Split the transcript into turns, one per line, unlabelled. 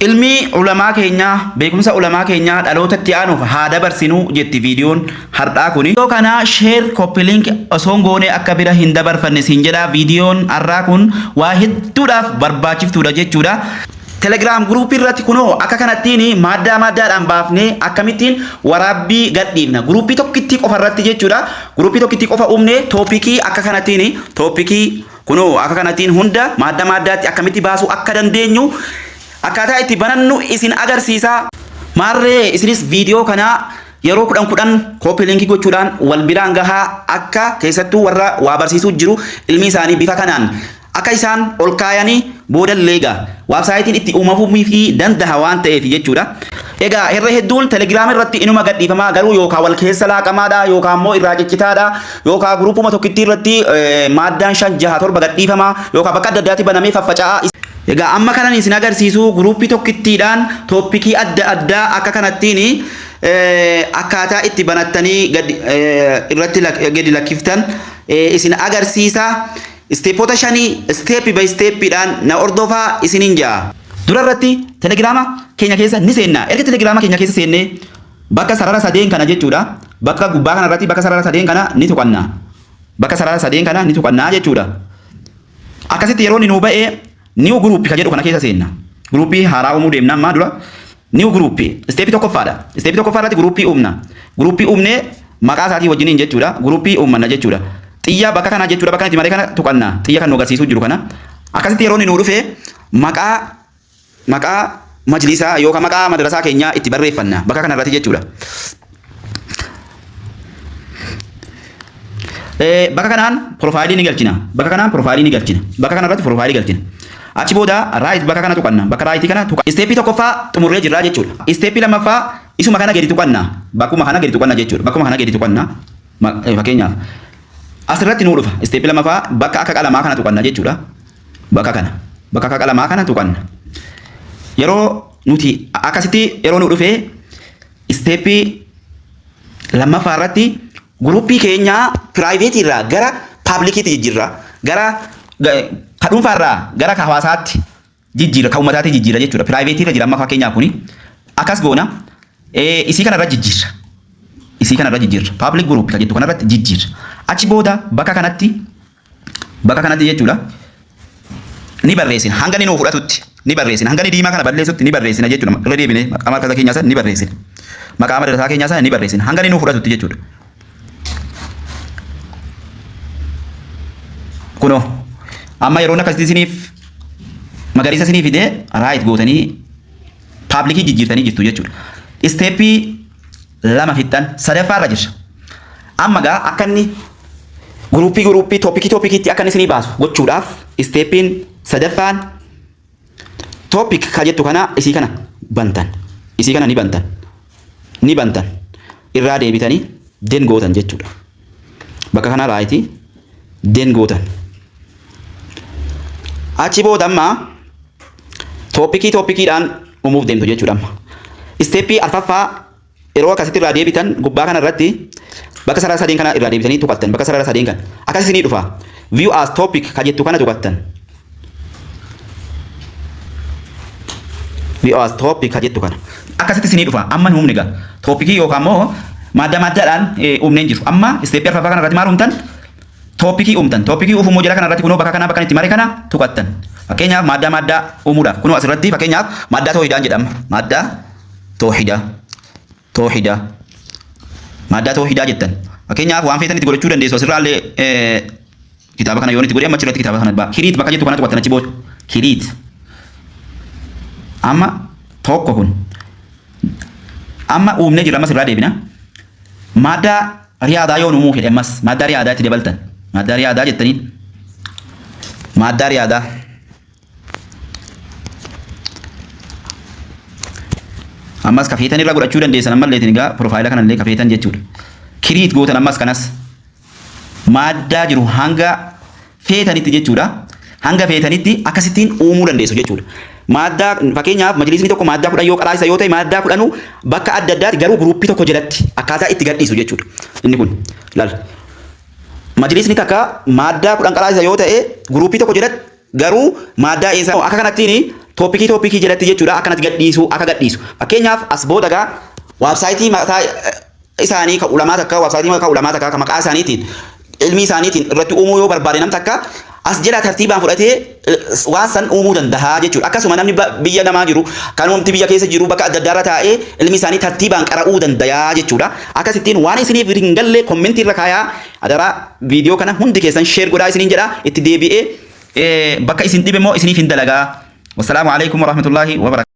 Ilmi ulamaa keenya beekumsa ulamaa keenya dhalootatti aanuuf haa dabarsinu jetti viidiyoon har'aa kuni. Viidiyoo kana share copy link osoo goone akka bira hin dabarfanne siin jedha. Viidiyoon har'aa kun waa hedduudhaaf barbaachiftuudha jechuudha. Telegram group irratti kunoo akka kanattiin maddaadhaan baafnee akkamittiin waraabbii gadhiifna. Gruupii tokkitti qofa irratti jechuudha. Gruupii tokkitti qofa uumne toopikii akka kanattiin toopikii kunoo akka kanattiin hunda maddaatti akkamitti baasuu akka dandeenyu akkaataa itti banannu isin agarsiisa. Maarree isinis viidiyoo kana yeroo kudhan copy link gochuudhaan wal biraan gahaa akka keessattuu warra waa barsiisuu jiru ilmi isaanii bifa kanaan akka isaan ol kaayanii booda leega websaayitiin itti uumamuu fi danda'a waan ta'eef jechuudha. Egaa irra hedduun Telegram irratti inuma gadhiifamaa garuu yookaan wal keessa laaqamaadha yookaan immoo irraa ciccitaadha yookaan gruupuma tokkitti irratti maaddaan 5 6 7 gadhiifamaa yookaan bakka adda addaatti banamee faffaca'aa. Egaa amma kanan isin agarsiisu gruupii tokkittiidhaan toopikii adda addaa akka kanattiin akkaataa itti banattanii irratti gadi lakkiftan isin agarsiisa. Steepota 5 step by stepidhaan na ordofaa isinin jaa. Dura irratti Telegrama keenya keessa ni seenna. Erga Telegrama keenya keessa seenne bakka sarara sadeen kana jechuudha. Bakka gubbaa kana irratti bakka sarara sadeen kana ni tuqanna. Bakka sarara sadeen kana ni tuqanna jechuudha. Akkasitti yeroo nu ba'ee new group ka jedhu kana keessa seenna. Groupii haaraa uumuu deemna amma dura. New group step tokkoffaadha. Step tokkoffaarratti groupii uumna. Groupii uumnee maqaa isaatii wajjiniin jechuudha. Groupii uummanna jechuudha. Xiyya bakka kana jechuudha bakka itti maree kana tuqanna. Xiyya kan nu agarsiisuu jiru kana. Akkasitti yeroo nu dhufe maqaa majlisaa yookaan maqaa madrasaa keenyaa itti barreeffanna bakka kana irratti jechuudha. Bakka kanaan profaayilii ni galchina. Bakka kanaan profaayilii ni galchina. Bakka kana irratti profaayilii galchina. Achi booda right bakka kana tuqanna. Bakka right kana tuqanna. Steepii tokkoffaa xumurree jirra jechuudha. Steepii lammaffaa isuma kana gadi tuqanna. Bakkuma kana gadi tuqanna jechuudha. Bakkuma kana gadi tuqanna. Fakkeenyaaf asirratti nu dhufa. Steepii lammaffaa bakka akka qalamaa kana tuqanna jechuudha. Bakka kana. Bakka akka qalamaa kana tuqanna. Yeroo nuti akkasitti yeroo nu dhufe steepii lammaffaa irratti gruupii keenya private irraa gara publicitti jijjiirra. Gara kadhuunfaa irraa gara hawaasaatti jijjiirra. Ka uummataatti jijjiirra jechuudha. Private irra jira amma fakkeenyaaf kuni. Akkas goona. Isii kana irra jijjiirra. Isii kana irra jijjiirra. Public group ka jettu kana irratti jijjiirra. Achi booda bakka kanatti jechuudha. Ni barreessina. Hanga ni nuu fudhatutti ni barreessina. Hanga ni diimaa kana balleessutti ni barreessina jechuudha. Irra deebine maqaa madrasaa keenyaa sana ni barreessina. Maqaa madrasaa keenyaa sana ni barreessina. Hanga ni nuu fudhatutti jechuudha. Kunoo amma yeroo akkasitti isiniif magariisa isinii fidee right gootanii publicii jijjiirtanii jirtu jechuudha. Steepii lama fixxan sadaffaa irra jirra. Amma gaa akka inni gruupii toopikiitti akka inni isinii baasu gochuudhaaf steepiin sadaffaan toopik ka jettu kana isii kana bantan. Isii kana ni bantan. Ni bantan. Irraa deebitanii den gootan jechuudha. Bakka kana raayitii den gootan. Achi booda amma toopikiidhaan uumuuf deemtu jechuudha amma. Steepii arfaffaa yeroo akkasitti irraa deebitan gubbaa kana irratti bakka sarara sadeen kana irraa deebitanii tuqattan. Bakka sarara sadeen kana akkas isinii dhufa. View as topic ka jettu kana tuqattan. View as topic ka jettu kana akkasitti isinii dhufa. Amma nu humni gaa toopikii yookaan immoo maddaadhaan uumneen jiru. Amma steepii arfaffaa kana irratti maal uumtan? Toopikii uumtan. Toopikii uufummoo jala kana irratti kunoo bakka kanaa bakka itti mare kana tuqattan. Fakkeenyaaf maddaa uumuudhaaf kunoo asirratti fakkeenyaaf maddaa toohidaan jedhama. Maddaa toohidaa. Maddaa toohidaa jettan. Fakkeenyaaf waan feetan itti godhachuu dandeessu. Asirraallee kitaaba kana yoon itti godhee amma achirratti kitaaba kana ba'a. Kiriit bakka jettu kana tuqattan achi booda. Kiriit. Amma tokko kun. Amma uumnee jira amma sirraa deebina. Maddaa riyaadaa yoon uumuu fedhe ammas maddaa riyaadaa itti dabaltan. Maddaa riyaadaa jettaniin. Maddaa riyaadaa. Ammas kafeetan irra godhachuu dandeessan ammallee egaa profaayila kanallee kafeetan jechuudha. Kiriit gootan ammas kanas maddaa jiru hanga feetanitti jechuudha. Hanga feetanitti akkasittiin uumuu dandeessu jechuudha. Maddaa fakkeenyaaf majlisni tokko maddaa 10 yoo qaraasa yoo ta'e maddaa 10 bakka adda addaatti garuu gruupii tokko jalatti akkaataa itti gadhiisu jechuudha. Inni kun laal. Majlisni takka maddaa 10 qaraasa yoo ta'e gruupii tokko jalatti garuu maddaa isaa akka kanattiin toopikii jalatti jechuudha akkanatti gadhiisu akka gadhiisu. Fakkeenyaaf as booda gaa websaayitii mataa isaanii kan ulamaa takka websaayitii kan ulamaa takka kan maqaa isaaniitiin ilmi isaaniitiin irratti uumuu yoo barbaade nam takka as jala tartiibaan fudhatee waan san uumuu danda'a jechuudha. Akkasuma namni biyya namaa jiru kan uumti biyya keessa jiru bakka adda addaarra taa'ee ilmi isaanii tartiibaan qara'uu danda'a jechuudha. Akkasittiin waan isiniif hin galle kommentii irra kaayaa adaraa viidiyoo kana hundi keessan sheer godhaa isiniin jedha itti deebi'ee bakka isin dhibe immoo isiniif hin dalagaa. Wassalaamu alaikum warahmatullahi wabarakatuh.